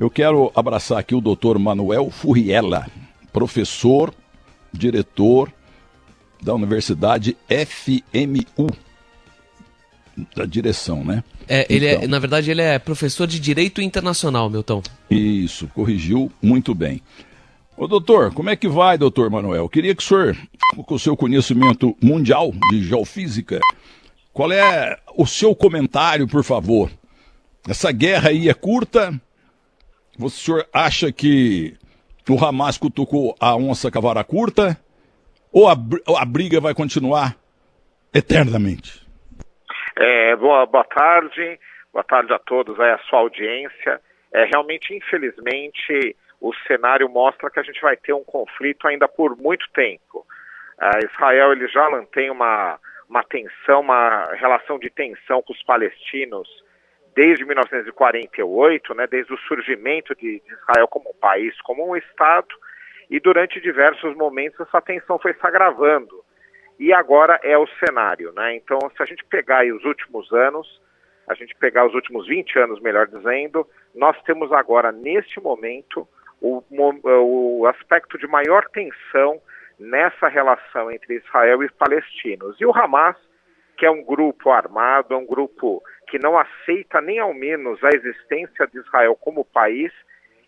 Eu quero abraçar aqui o Dr. Manuel Furriela, professor, diretor da Universidade FMU, da direção, né? Na verdade, ele é professor de Direito Internacional, Milton. Isso, corrigiu muito bem. Ô doutor, como é que vai, doutor Manuel? Queria que o senhor, com o seu conhecimento mundial de geofísica, qual é o seu comentário, por favor? Essa guerra aí é curta? O senhor acha que o Hamas cutucou a onça cavara curta? Ou a briga vai continuar eternamente? Boa tarde a todos, a sua audiência. Realmente, infelizmente, o cenário mostra que a gente vai ter um conflito ainda por muito tempo. Israel ele já mantém uma tensão, uma relação de tensão com os palestinos desde 1948, né, desde o surgimento de Israel como país, como um Estado, e durante diversos momentos essa tensão foi se agravando. E agora é o cenário, né? Então, se a gente pegar aí os últimos anos, a gente pegar os últimos 20 anos, melhor dizendo, nós temos agora, neste momento, o aspecto de maior tensão nessa relação entre Israel e palestinos. E o Hamas, que é um grupo armado, é um grupo que não aceita nem ao menos a existência de Israel como país,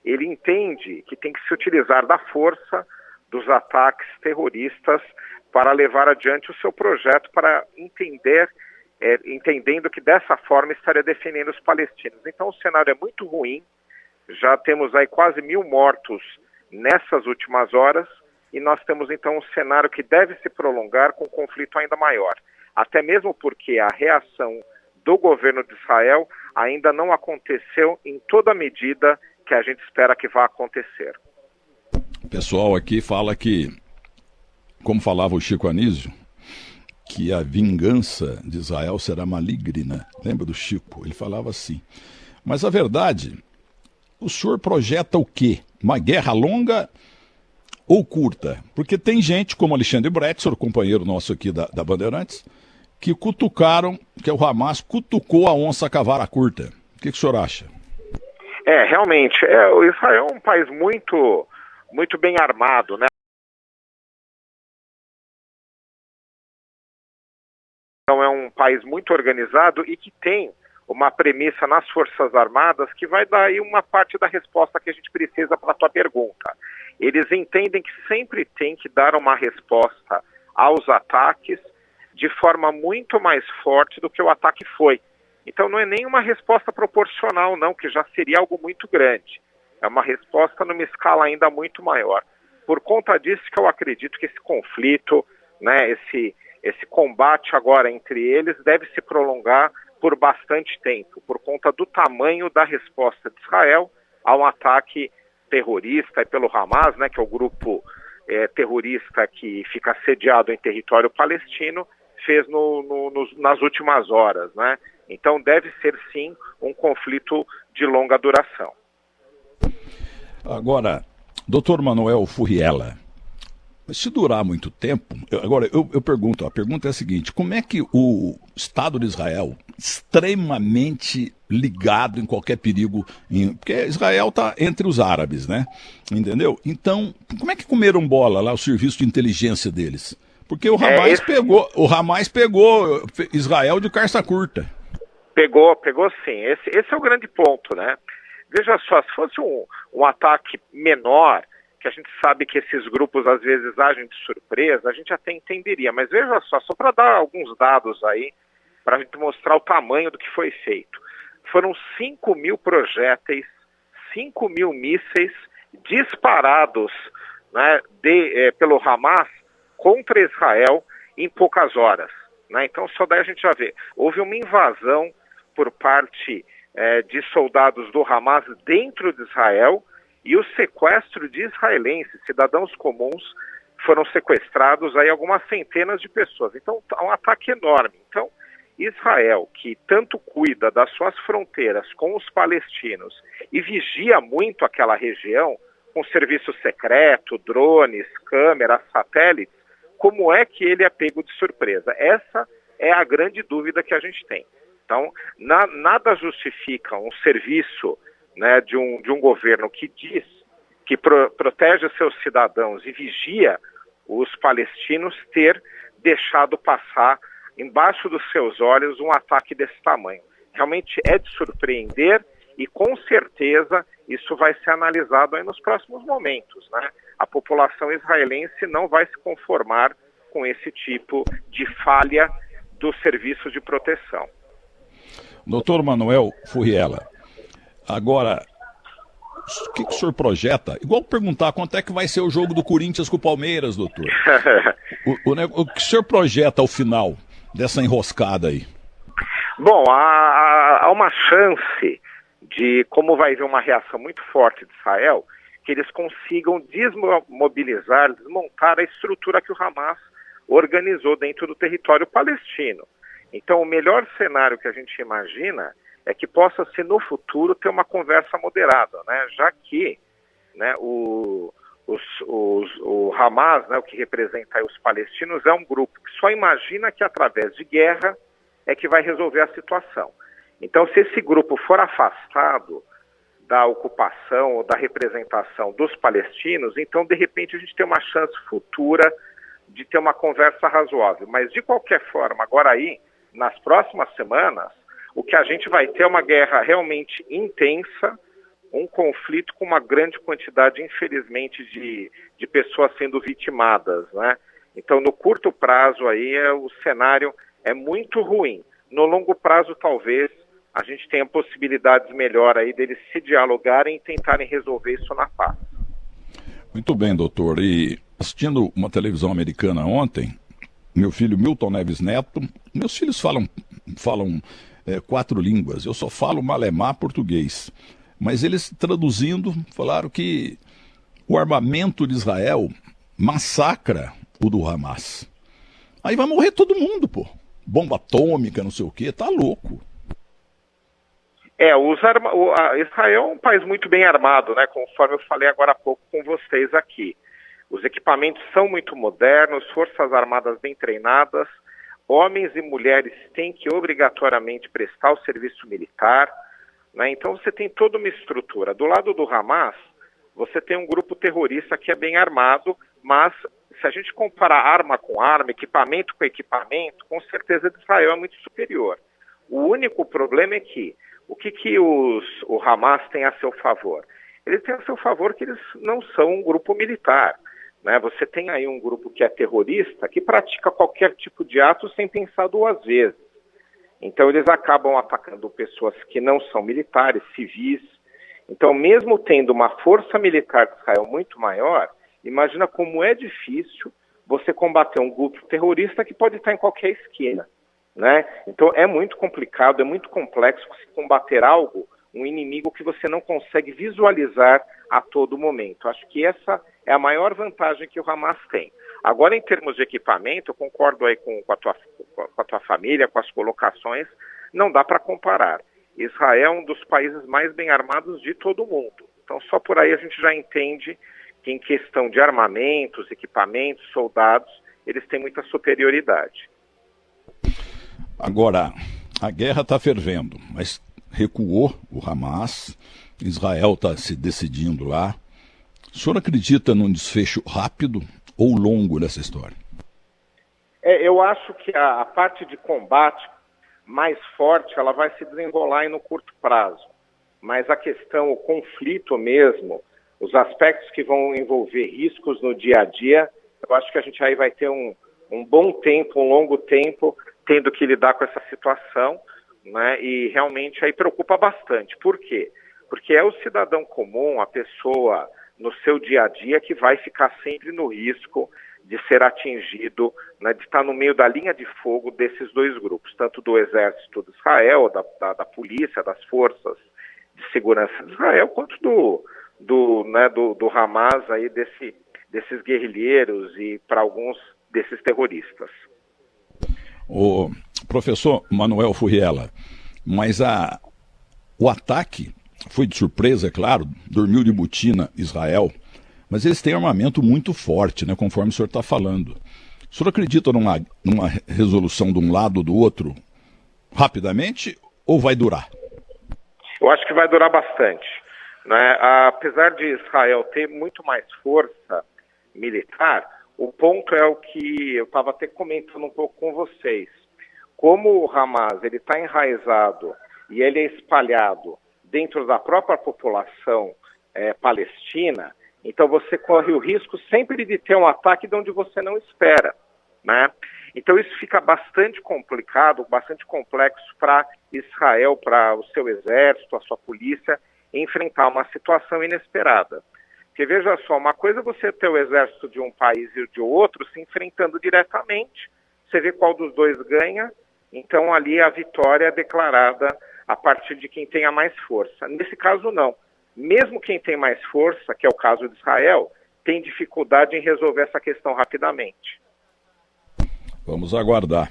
ele entende que tem que se utilizar da força dos ataques terroristas para levar adiante o seu projeto, para entendendo que dessa forma estaria defendendo os palestinos. Então o cenário é muito ruim, já temos aí quase 1.000 mortos nessas últimas horas, e nós temos então um cenário que deve se prolongar com um conflito ainda maior. Até mesmo porque a reação do governo de Israel ainda não aconteceu em toda a medida que a gente espera que vá acontecer. O pessoal aqui fala que, como falava o Chico Anísio, que a vingança de Israel será maligna. Lembra do Chico? Ele falava assim. Mas a verdade, o senhor projeta o quê? Uma guerra longa ou curta? Porque tem gente como Alexandre Bretzer, companheiro nosso aqui da Bandeirantes, que cutucaram, que o Hamas cutucou a onça cavara curta. O que o senhor acha? Realmente, o Israel é um país muito bem armado, né? Então é um país muito organizado e que tem uma premissa nas Forças Armadas que vai dar aí uma parte da resposta que a gente precisa para a tua pergunta. Eles entendem que sempre tem que dar uma resposta aos ataques de forma muito mais forte do que o ataque foi. Então não é nem uma resposta proporcional, não, que já seria algo muito grande. É uma resposta numa escala ainda muito maior. Por conta disso que eu acredito que esse conflito, né, esse combate agora entre eles deve se prolongar por bastante tempo, por conta do tamanho da resposta de Israel a um ataque terrorista pelo Hamas, né, que é o grupo terrorista que fica sediado em território palestino, fez nas últimas horas, né? Então deve ser sim um conflito de longa duração. Agora, Dr. Manuel Furriela, se durar muito tempo, eu pergunto, a pergunta é a seguinte, como é que o Estado de Israel, extremamente ligado em qualquer perigo, porque Israel está entre os árabes, né? Entendeu? Então, como é que comeram bola lá o serviço de inteligência deles? Porque o Hamas pegou Israel de calça curta. Pegou sim. Esse é o grande ponto, né? Veja só, se fosse um ataque menor, que a gente sabe que esses grupos às vezes agem de surpresa, a gente até entenderia. Mas veja só para dar alguns dados aí, para a gente mostrar o tamanho do que foi feito. Foram 5.000 projéteis, 5.000 mísseis disparados, né, pelo Hamas contra Israel em poucas horas, né? Então só daí a gente já vê. Houve uma invasão por parte de soldados do Hamas dentro de Israel e o sequestro de israelenses, cidadãos comuns, foram sequestrados aí algumas centenas de pessoas. Então é um ataque enorme. Então Israel, que tanto cuida das suas fronteiras com os palestinos e vigia muito aquela região com serviço secreto, drones, câmeras, satélites, como é que ele é pego de surpresa? Essa é a grande dúvida que a gente tem. Então, nada justifica um serviço né, de um governo que diz que protege seus cidadãos e vigia os palestinos, ter deixado passar embaixo dos seus olhos um ataque desse tamanho. Realmente é de surpreender e com certeza isso vai ser analisado aí nos próximos momentos, né? A população israelense não vai se conformar com esse tipo de falha dos serviços de proteção. Doutor Manuel Furriela, agora, o que o senhor projeta? Igual perguntar quanto é que vai ser o jogo do Corinthians com o Palmeiras, doutor. O que o senhor projeta ao final dessa enroscada aí? Bom, há uma chance de, como vai haver uma reação muito forte de Israel, que eles consigam desmobilizar, desmontar a estrutura que o Hamas organizou dentro do território palestino. Então, o melhor cenário que a gente imagina é que possa-se, no futuro, ter uma conversa moderada, né? Já que, né, o Hamas, né, o que representa aí os palestinos, é um grupo que só imagina que através de guerra é que vai resolver a situação. Então, se esse grupo for afastado da ocupação ou da representação dos palestinos, então, de repente, a gente tem uma chance futura de ter uma conversa razoável. Mas, de qualquer forma, agora aí, nas próximas semanas, o que a gente vai ter é uma guerra realmente intensa, um conflito com uma grande quantidade, infelizmente, de pessoas sendo vitimadas, né? Então, no curto prazo aí, o cenário é muito ruim. No longo prazo, talvez, a gente tenha possibilidades melhor aí deles se dialogarem e tentarem resolver isso na paz. Muito bem, doutor. E assistindo uma televisão americana ontem, meu filho Milton Neves Neto, meus filhos falam 4 línguas, eu só falo malemar português. Mas eles, traduzindo, falaram que o armamento de Israel massacra o do Hamas. Aí vai morrer todo mundo, pô. Bomba atômica, não sei o quê, tá louco. Israel é um país muito bem armado, né? Conforme eu falei agora há pouco com vocês aqui. Os equipamentos são muito modernos, forças armadas bem treinadas, homens e mulheres têm que obrigatoriamente prestar o serviço militar, né? Então você tem toda uma estrutura. Do lado do Hamas, você tem um grupo terrorista que é bem armado, mas se a gente comparar arma com arma, equipamento com equipamento, com certeza Israel é muito superior. O único problema é que o Hamas tem a seu favor? Eles têm a seu favor que eles não são um grupo militar, né? Você tem aí um grupo que é terrorista, que pratica qualquer tipo de ato sem pensar 2 vezes. Então eles acabam atacando pessoas que não são militares, civis. Então, mesmo tendo uma força militar de Israel muito maior, imagina como é difícil você combater um grupo terrorista que pode estar em qualquer esquina, né? Então é muito complicado, é muito complexo você combater um inimigo que você não consegue visualizar a todo momento. Acho que essa é a maior vantagem que o Hamas tem. Agora, em termos de equipamento, eu concordo aí com a tua família, com as colocações, não dá para comparar. Israel é um dos países mais bem armados de todo o mundo. Então, só por aí a gente já entende que em questão de armamentos, equipamentos, soldados, eles têm muita superioridade. Agora, a guerra está fervendo, mas recuou o Hamas, Israel está se decidindo lá. O senhor acredita num desfecho rápido ou longo dessa história? Eu acho que a parte de combate mais forte, ela vai se desenrolar aí no curto prazo. Mas a questão, o conflito mesmo, os aspectos que vão envolver riscos no dia a dia, eu acho que a gente aí vai ter um bom tempo, um longo tempo, tendo que lidar com essa situação, né? E realmente aí preocupa bastante. Por quê? Porque é o cidadão comum, a pessoa no seu dia a dia, que vai ficar sempre no risco de ser atingido, né, de estar no meio da linha de fogo desses 2 grupos, tanto do exército de Israel, da polícia, das forças de segurança de Israel, quanto do Hamas, aí, desses guerrilheiros e, para alguns, desses terroristas. O professor Manuel Furriela, mas o ataque foi de surpresa, é claro, dormiu de botina Israel, mas eles têm armamento muito forte, né, conforme o senhor está falando. O senhor acredita numa resolução de um lado ou do outro rapidamente ou vai durar? Eu acho que vai durar bastante. né? Apesar de Israel ter muito mais força militar, o ponto é o que eu estava até comentando um pouco com vocês. Como o Hamas ele está enraizado e ele é espalhado dentro da própria população palestina, então você corre o risco sempre de ter um ataque de onde você não espera, né? Então isso fica bastante complicado, bastante complexo para Israel, para o seu exército, a sua polícia, enfrentar uma situação inesperada. Porque veja só, uma coisa é você ter o exército de um país e de outro se enfrentando diretamente, você vê qual dos dois ganha, então ali a vitória é declarada a partir de quem tenha mais força. Nesse caso não. Mesmo quem tem mais força, que é o caso de Israel, tem dificuldade em resolver essa questão rapidamente. Vamos aguardar.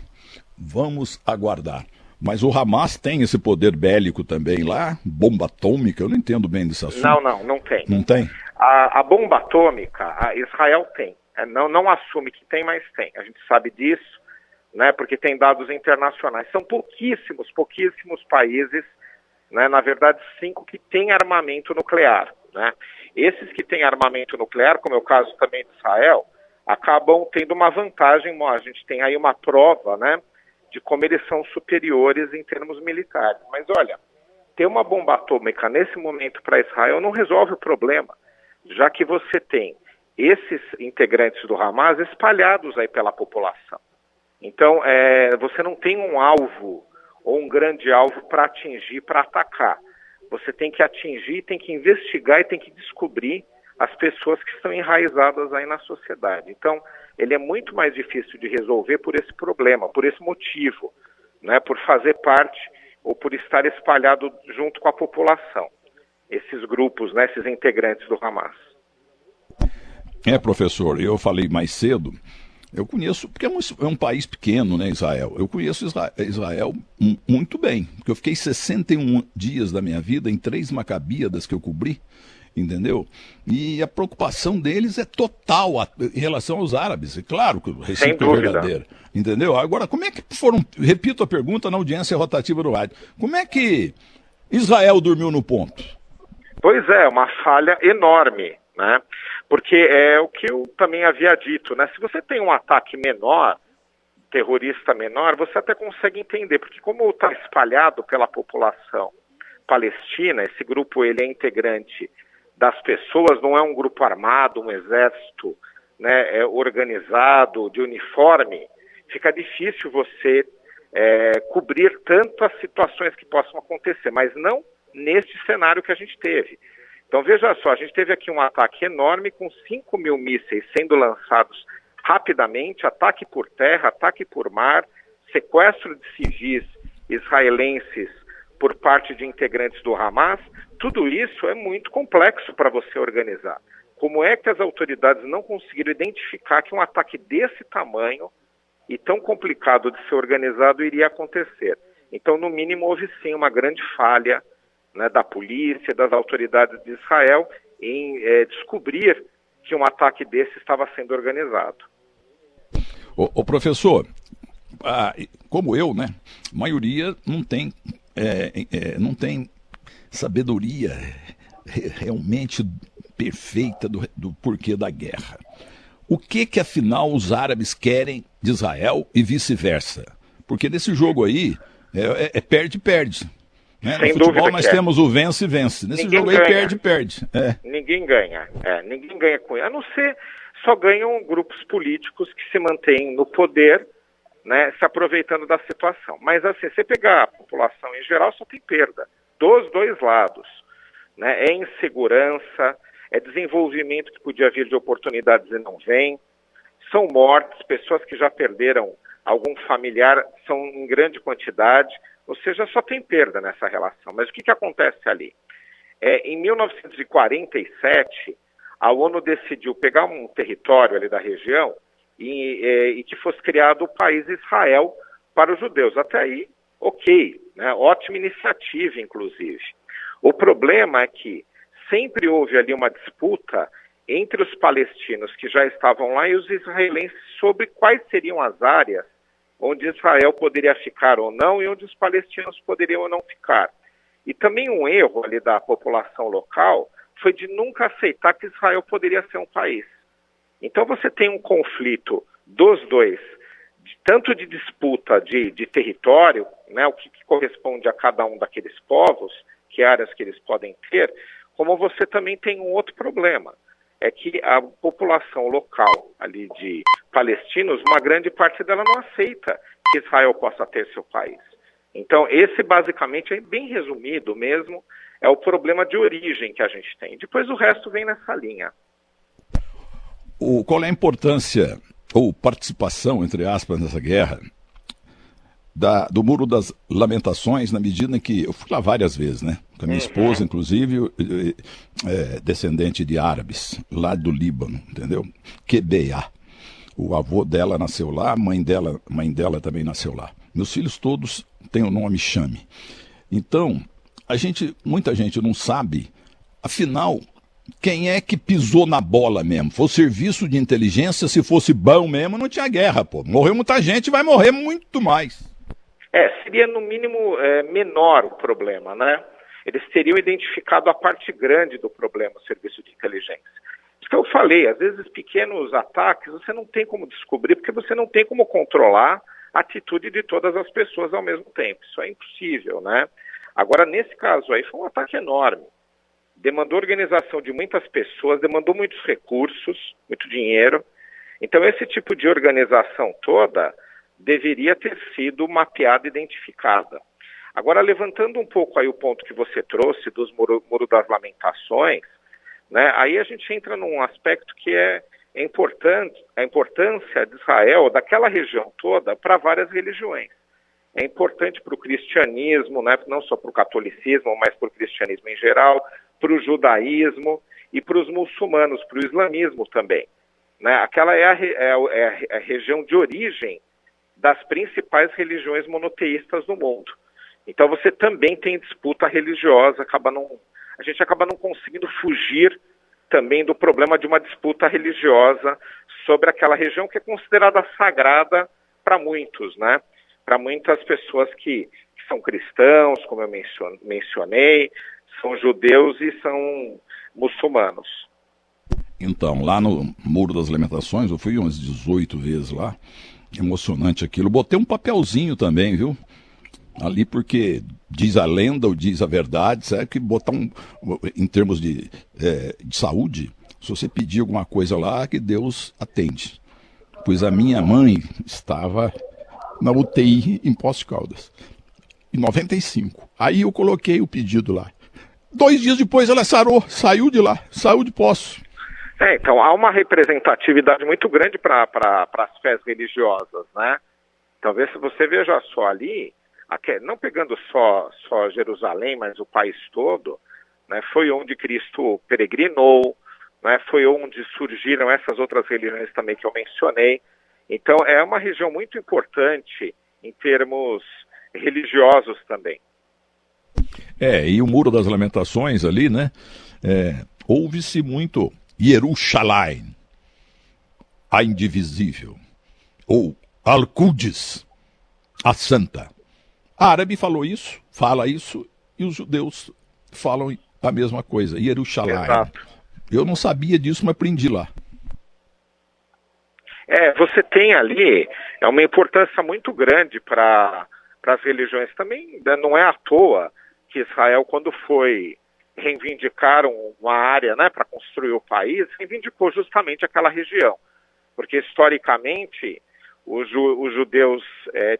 Vamos aguardar. Mas o Hamas tem esse poder bélico também lá? Bomba atômica? Eu não entendo bem desse assunto. Não tem. Não tem? A bomba atômica, a Israel tem. Não assume que tem, mas tem. A gente sabe disso, né, porque tem dados internacionais. São pouquíssimos países, né, na verdade 5 que têm armamento nuclear, né? Esses que têm armamento nuclear, como é o caso também de Israel, acabam tendo uma vantagem. A gente tem aí uma prova, né, de como eles são superiores em termos militares. Mas olha, ter uma bomba atômica nesse momento para Israel não resolve o problema, já que você tem esses integrantes do Hamas espalhados aí pela população. Então, você não tem um alvo ou um grande alvo para atingir, para atacar. Você tem que atingir, tem que investigar e tem que descobrir as pessoas que estão enraizadas aí na sociedade. Então, ele é muito mais difícil de resolver por esse problema, por esse motivo, né, por fazer parte ou por estar espalhado junto com a população, esses grupos, né, esses integrantes do Hamas. Professor, eu falei mais cedo, eu conheço, porque é um país pequeno, né, Israel. Eu conheço Israel muito bem, porque eu fiquei 61 dias da minha vida em 3 Macabíadas que eu cobri, entendeu? E a preocupação deles é total em relação aos árabes. É claro que o recíproco é verdadeiro, entendeu? Agora, como é que foram, repito a pergunta na audiência rotativa do rádio, como é que Israel dormiu no ponto? Pois é, uma falha enorme, né? Porque é o que eu também havia dito, né? Se você tem um ataque menor, terrorista menor, você até consegue entender, porque como está espalhado pela população palestina, esse grupo ele é integrante das pessoas, não é um grupo armado, um exército, né, organizado, de uniforme, fica difícil você cobrir tantas situações que possam acontecer, mas não neste cenário que a gente teve. Então veja só, a gente teve aqui um ataque enorme com 5.000 mísseis sendo lançados rapidamente, ataque por terra, ataque por mar, sequestro de civis israelenses por parte de integrantes do Hamas. Tudo isso é muito complexo para você organizar. Como é que as autoridades não conseguiram identificar que um ataque desse tamanho e tão complicado de ser organizado iria acontecer? Então, no mínimo, houve sim uma grande falha, né, da polícia, das autoridades de Israel em descobrir que um ataque desse estava sendo organizado. Ô professor, como eu, né, a maioria não tem sabedoria realmente perfeita do porquê da guerra. O que afinal os árabes querem de Israel e vice-versa? Porque nesse jogo aí perde-perde. Né? No futebol nós temos o vence-vence. Nesse jogo aí perde-perde. Ninguém ganha. Ninguém ganha com isso. A não ser, só ganham grupos políticos que se mantêm no poder, né, se aproveitando da situação. Mas assim, se você pegar a população em geral, só tem perda. Dos dois lados. Né? É insegurança, é desenvolvimento que podia vir de oportunidades e não vem. São mortes, pessoas que já perderam algum familiar, são em grande quantidade. Ou seja, só tem perda nessa relação. Mas o que acontece ali? Em 1947, a ONU decidiu pegar um território ali da região e que fosse criado o país Israel para os judeus. Até aí, ok, né? Ótima iniciativa, inclusive. O problema é que sempre houve ali uma disputa entre os palestinos que já estavam lá e os israelenses sobre quais seriam as áreas onde Israel poderia ficar ou não e onde os palestinos poderiam ou não ficar. E também um erro ali da população local foi de nunca aceitar que Israel poderia ser um país. Então você tem um conflito dos dois, tanto de disputa de território, né, o que corresponde a cada um daqueles povos, que áreas que eles podem ter, como você também tem um outro problema, é que a população local ali de palestinos, uma grande parte dela não aceita que Israel possa ter seu país. Então esse basicamente, é bem resumido mesmo, é o problema de origem que a gente tem. Depois o resto vem nessa linha. Qual é a importância ou participação, entre aspas, nessa guerra do Muro das Lamentações, na medida em que eu fui lá várias vezes, né? Com a minha esposa, inclusive, descendente de árabes, lá do Líbano, entendeu? Quebeia. O avô dela nasceu lá, a mãe dela também nasceu lá. Meus filhos todos têm o nome Chame. Então, muita gente não sabe, afinal, quem é que pisou na bola mesmo? Foi o serviço de inteligência, se fosse bom mesmo, não tinha guerra, pô. Morreu muita gente, vai morrer muito mais. Seria no mínimo menor o problema, né? Eles teriam identificado a parte grande do problema, o serviço de inteligência. Isso que eu falei, às vezes pequenos ataques você não tem como descobrir, porque você não tem como controlar a atitude de todas as pessoas ao mesmo tempo. Isso é impossível, né? Agora, nesse caso aí, foi um ataque enorme. Demandou organização de muitas pessoas, demandou muitos recursos, muito dinheiro. Então, esse tipo de organização toda deveria ter sido mapeada e identificada. Agora, levantando um pouco aí o ponto que você trouxe dos Muro das Lamentações, né, aí a gente entra num aspecto que é importante, a importância de Israel, daquela região toda, para várias religiões. É importante para o cristianismo, né, não só para o catolicismo, mas para o cristianismo em geral, para o judaísmo e para os muçulmanos, para o islamismo também. Né? Aquela é a região de origem das principais religiões monoteístas do mundo. Então você também tem disputa religiosa, a gente acaba não conseguindo fugir também do problema de uma disputa religiosa sobre aquela região que é considerada sagrada para muitos, né? Para muitas pessoas que são cristãos, como eu mencionei, são judeus e são muçulmanos. Então, lá no Muro das Lamentações, eu fui umas 18 vezes lá, emocionante aquilo. Botei um papelzinho também, viu? Ali porque diz a lenda ou diz a verdade, sabe que botar em termos de saúde, se você pedir alguma coisa lá, que Deus atende. Pois a minha mãe estava na UTI em Poços de Caldas, em 95. Aí eu coloquei o pedido lá. 2 dias depois ela sarou, saiu de lá, saiu de Poços. Então há uma representatividade muito grande para as fés religiosas, né? Talvez se você veja só ali, não pegando só Jerusalém, mas o país todo, né, foi onde Cristo peregrinou, né, foi onde surgiram essas outras religiões também que eu mencionei. Então é uma região muito importante em termos religiosos também. E o Muro das Lamentações ali, né? Ouve-se muito Jerusalém, a indivisível, ou Al-Quds, a santa. Árabe fala isso, e os judeus falam a mesma coisa, Jerusalém. Exato. Eu não sabia disso, mas aprendi lá. Você tem ali uma importância muito grande para as religiões. Também não é à toa que Israel, quando foi reivindicar uma área, né, para construir o país, reivindicou justamente aquela região. Porque, historicamente, os judeus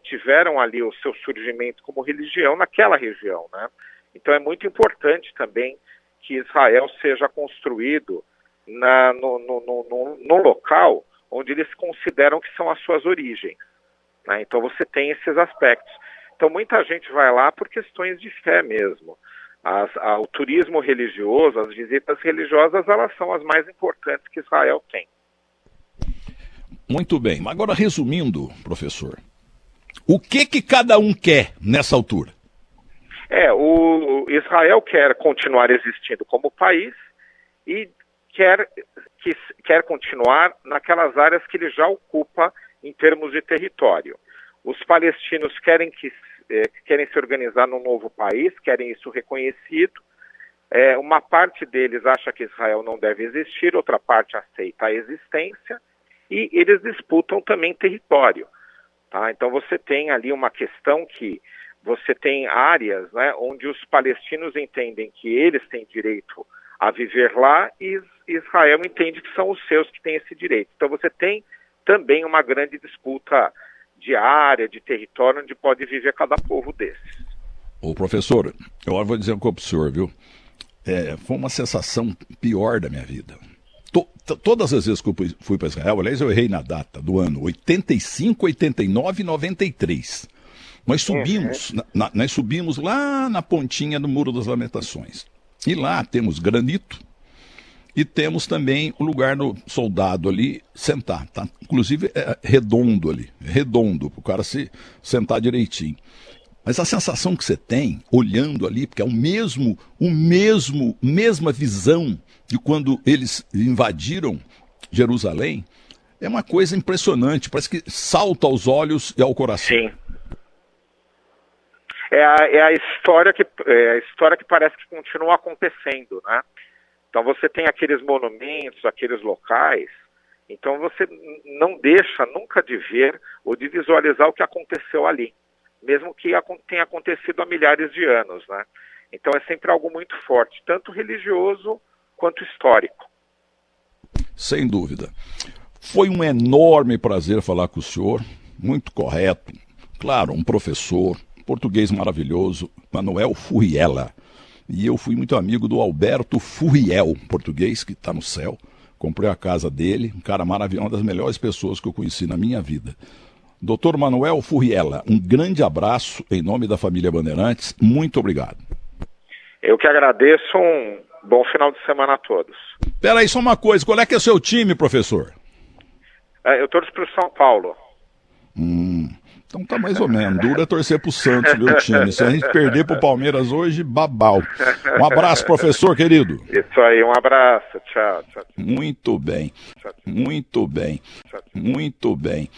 tiveram ali o seu surgimento como religião naquela região, né? Então é muito importante também que Israel seja construído no local onde eles consideram que são as suas origens, né? Então você tem esses aspectos. Então muita gente vai lá por questões de fé mesmo. O turismo religioso, as visitas religiosas, elas são as mais importantes que Israel tem. Muito bem. Agora, resumindo, professor, o que cada um quer nessa altura? O Israel quer continuar existindo como país e quer continuar naquelas áreas que ele já ocupa em termos de território. Os palestinos querem que querem se organizar num novo país, querem isso reconhecido. Uma parte deles acha que Israel não deve existir, outra parte aceita a existência, e eles disputam também território. Tá? Então você tem ali uma questão que você tem áreas, né, onde os palestinos entendem que eles têm direito a viver lá e Israel entende que são os seus que têm esse direito. Então você tem também uma grande disputa de área, de território, onde pode viver cada povo desses. Ô professor, eu vou dizer uma coisa para o senhor, viu? Foi uma sensação pior da minha vida. Todas as vezes que eu fui para Israel, aliás, eu errei na data do ano, 85, 89 e 93. Nós subimos, nós subimos lá na pontinha do Muro das Lamentações. E lá temos granito e temos também o lugar do soldado ali sentar. Tá? Inclusive é redondo ali, redondo, para o cara se sentar direitinho. Mas a sensação que você tem, olhando ali, porque é mesma visão de quando eles invadiram Jerusalém, é uma coisa impressionante, parece que salta aos olhos e ao coração. Sim. É a história que parece que continua acontecendo, né? Então você tem aqueles monumentos, aqueles locais, então você não deixa nunca de ver ou de visualizar o que aconteceu ali, mesmo que tenha acontecido há milhares de anos, né? Então é sempre algo muito forte, tanto religioso quanto histórico. Sem dúvida. Foi um enorme prazer falar com o senhor, muito correto, claro, um professor, português maravilhoso, Manuel Furriela. E eu fui muito amigo do Alberto Furriel, português que está no céu. Comprei a casa dele, um cara maravilhoso, uma das melhores pessoas que eu conheci na minha vida. Dr. Manuel Furriela, um grande abraço em nome da família Bandeirantes. Muito obrigado. Eu que agradeço, um bom final de semana a todos. Peraí, só uma coisa, qual é que é o seu time, professor? Eu torço para o São Paulo. Então tá mais ou menos. Dura torcer pro Santos, meu time. Se a gente perder pro Palmeiras hoje, babau. Um abraço, professor querido. Isso aí, um abraço. Tchau, tchau. Muito bem. Tchau. Muito bem. Tchau. Muito bem.